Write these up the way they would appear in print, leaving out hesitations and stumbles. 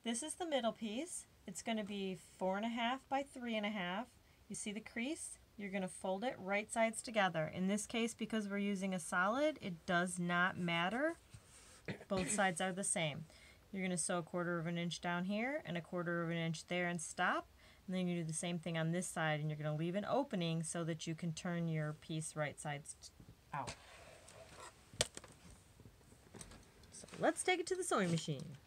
This is the middle piece. It's going to be 4.5 by 3.5. You see the crease? You're going to fold it right sides together. In this case, because we're using a solid, it does not matter. Both sides are the same. You're going to sew 1/4 of an inch down here and 1/4 of an inch there and stop. And then you do the same thing on this side, and you're going to leave an opening so that you can turn your piece right sides out. So let's take it to the sewing machine.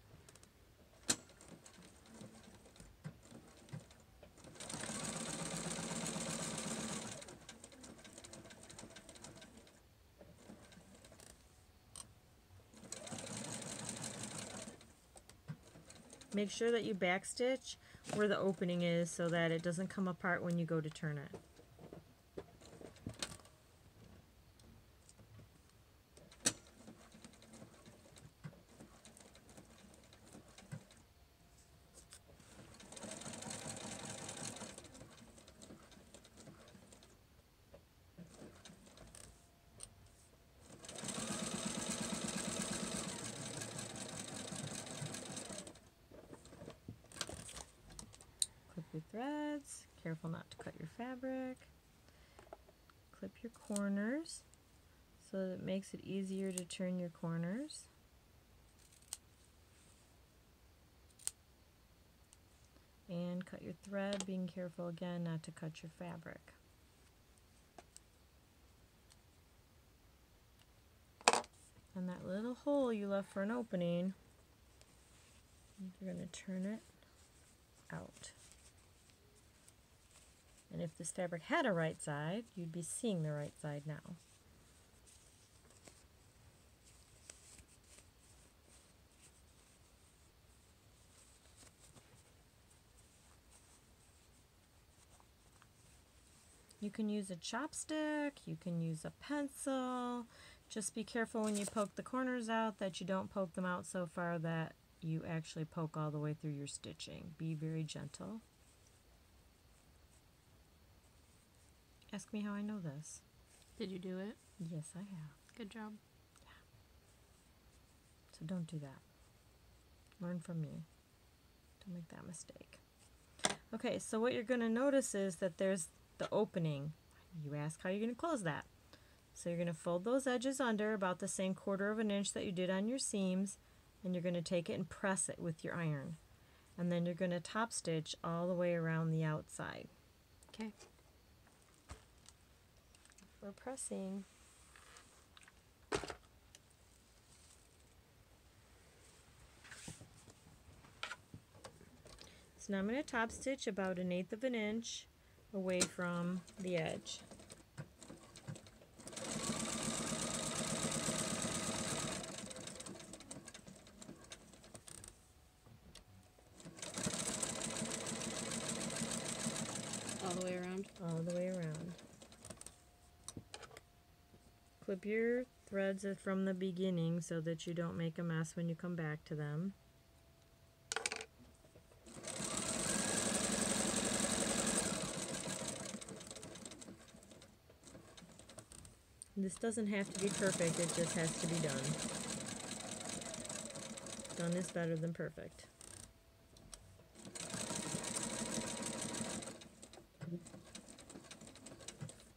Make sure that you backstitch where the opening is so that it doesn't come apart when you go to turn it. Clip your threads, careful not to cut your fabric. Clip your corners so that it makes it easier to turn your corners. And cut your thread, being careful again not to cut your fabric. And that little hole you left for an opening, you're going to turn it out. And if this fabric had a right side, you'd be seeing the right side now. You can use a chopstick, you can use a pencil. Just be careful when you poke the corners out that you don't poke them out so far that you actually poke all the way through your stitching. Be very gentle. Ask me how I know this. Did you do it? Yes, I have. Good job. Yeah. So don't do that. Learn from me. Don't make that mistake. Okay, so what you're going to notice is that there's the opening. You ask how you're going to close that. So you're going to fold those edges under about the same 1/4 of an inch that you did on your seams, and you're going to take it and press it with your iron. And then you're going to top stitch all the way around the outside. Okay. We're pressing. So now I'm going to top stitch about 1/8 of an inch away from the edge. All the way around? All the way around. Clip your threads from the beginning so that you don't make a mess when you come back to them. This doesn't have to be perfect, it just has to be done. Done is better than perfect.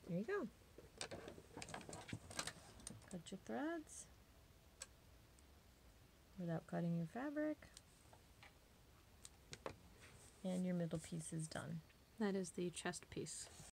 There you go. Cut your threads without cutting your fabric. And your middle piece is done. That is the chest piece.